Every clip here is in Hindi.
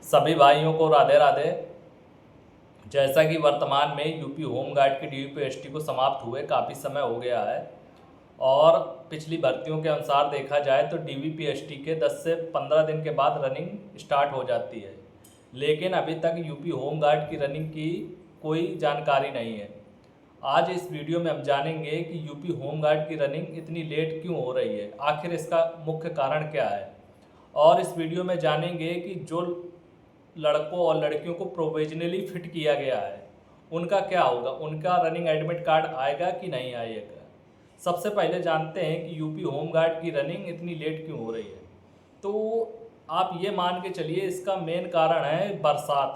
सभी भाइयों को राधे राधे। जैसा कि वर्तमान में यूपी होमगार्ड की डीयूपीएसटी को समाप्त हुए काफ़ी समय हो गया है और पिछली भर्तियों के अनुसार देखा जाए तो डीवीपीएसटी के 10 से 15 दिन के बाद रनिंग स्टार्ट हो जाती है, लेकिन अभी तक यूपी होमगार्ड की रनिंग की कोई जानकारी नहीं है। आज इस वीडियो में हम जानेंगे कि यूपी होमगार्ड की रनिंग इतनी लेट क्यों हो रही है, आखिर इसका मुख्य कारण क्या है। और इस वीडियो में जानेंगे कि जो लड़कों और लड़कियों को प्रोविजनली फिट किया गया है उनका क्या होगा, उनका रनिंग एडमिट कार्ड आएगा कि नहीं आएगा। सबसे पहले जानते हैं कि यूपी होमगार्ड की रनिंग इतनी लेट क्यों हो रही है। तो आप ये मान के चलिए इसका मेन कारण है बरसात,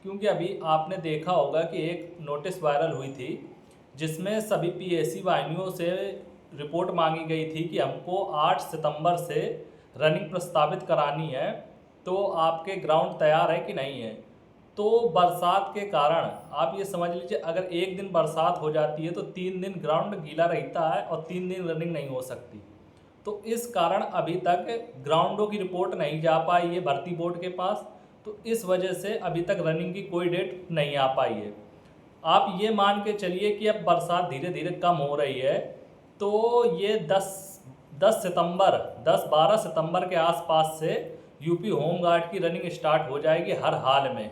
क्योंकि अभी आपने देखा होगा कि एक नोटिस वायरल हुई थी जिसमें सभी पीएसी वाहिनियों से रिपोर्ट मांगी गई थी कि हमको 8 सितंबर से रनिंग प्रस्तावित करानी है, तो आपके ग्राउंड तैयार है कि नहीं है। तो बरसात के कारण आप ये समझ लीजिए अगर एक दिन बरसात हो जाती है तो 3 दिन ग्राउंड गीला रहता है और 3 दिन रनिंग नहीं हो सकती। तो इस कारण अभी तक ग्राउंडों की रिपोर्ट नहीं जा पाई है भर्ती बोर्ड के पास, तो इस वजह से अभी तक रनिंग की कोई डेट नहीं आ पाई है। आप ये मान के चलिए कि अब बरसात धीरे धीरे कम हो रही है, तो ये 10 सितंबर 10-12 सितंबर के आसपास से यूपी होमगार्ड की रनिंग स्टार्ट हो जाएगी हर हाल में।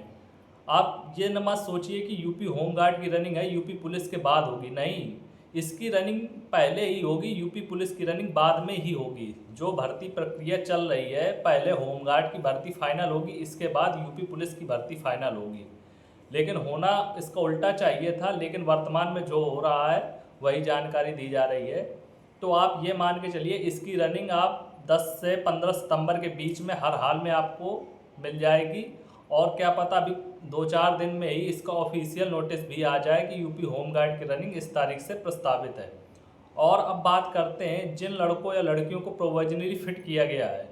आप ये न मत सोचिए कि यूपी होमगार्ड की रनिंग है यूपी पुलिस के बाद होगी, नहीं, इसकी रनिंग पहले ही होगी, यूपी पुलिस की रनिंग बाद में ही होगी। जो भर्ती प्रक्रिया चल रही है, पहले होमगार्ड की भर्ती फाइनल होगी, इसके बाद यूपी पुलिस की भर्ती फाइनल होगी। लेकिन होना इसका उल्टा चाहिए था, लेकिन वर्तमान में जो हो रहा है वही जानकारी दी जा रही है। तो आप ये मान के चलिए इसकी रनिंग आप 10 से 15 सितंबर के बीच में हर हाल में आपको मिल जाएगी। और क्या पता अभी 2-4 दिन में ही इसका ऑफिशियल नोटिस भी आ जाए कि यूपी होमगार्ड की रनिंग इस तारीख से प्रस्तावित है। और अब बात करते हैं जिन लड़कों या लड़कियों को प्रोविजनली फिट किया गया है,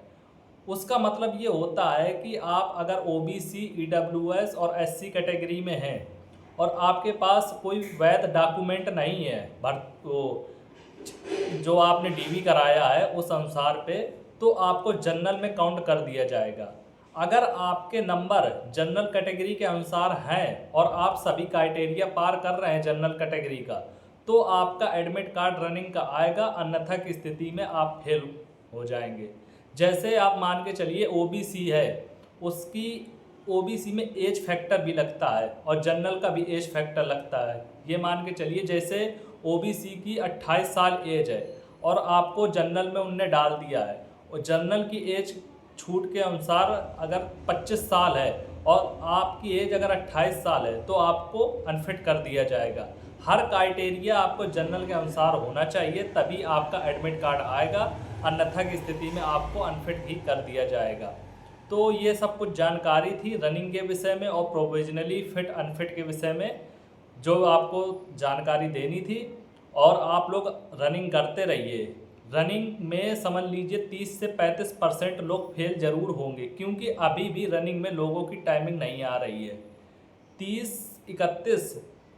उसका मतलब ये होता है कि आप अगर ओबीसी, ईडब्ल्यूएस और एससी कैटेगरी में हैं और आपके पास कोई वैध डॉक्यूमेंट नहीं है जो आपने डीवी कराया है उस अनुसार पे, तो आपको जनरल में काउंट कर दिया जाएगा। अगर आपके नंबर जनरल कैटेगरी के अनुसार हैं और आप सभी क्राइटेरिया पार कर रहे हैं जनरल कैटेगरी का, तो आपका एडमिट कार्ड रनिंग का आएगा, अन्यथा की स्थिति में आप फेल हो जाएंगे। जैसे आप मान के चलिए ओबीसी है, उसकी ओबीसी में एज फैक्टर भी लगता है और जनरल का भी एज फैक्टर लगता है। ये मान के चलिए जैसे ओबीसी की 28 साल एज है और आपको जनरल में उनने डाल दिया है और जनरल की एज छूट के अनुसार अगर 25 साल है और आपकी एज अगर 28 साल है तो आपको अनफिट कर दिया जाएगा। हर क्राइटेरिया आपको जनरल के अनुसार होना चाहिए, तभी आपका एडमिट कार्ड आएगा, अन्यथा की स्थिति में आपको अनफिट ही कर दिया जाएगा। तो ये सब कुछ जानकारी थी रनिंग के विषय में और प्रोविजनली फिट अनफिट के विषय में जो आपको जानकारी देनी थी। और आप लोग रनिंग करते रहिए। रनिंग में समझ लीजिए 30 से 35% लोग फेल जरूर होंगे, क्योंकि अभी भी रनिंग में लोगों की टाइमिंग नहीं आ रही है। 30-31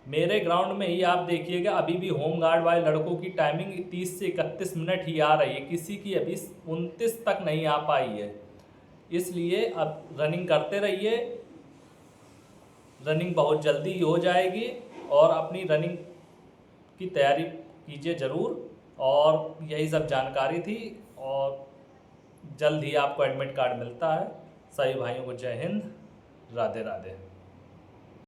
मेरे ग्राउंड में ही आप देखिएगा, अभी भी होमगार्ड वाले लड़कों की टाइमिंग 30 से 31 मिनट ही आ रही है, किसी की अभी 29 तक नहीं आ पाई है। इसलिए अब रनिंग करते रहिए, रनिंग बहुत जल्दी ही हो जाएगी और अपनी रनिंग की तैयारी कीजिए ज़रूर। और यही सब जानकारी थी और जल्द ही आपको एडमिट कार्ड मिलता है। सभी भाइयों को जय हिंद, राधे राधे।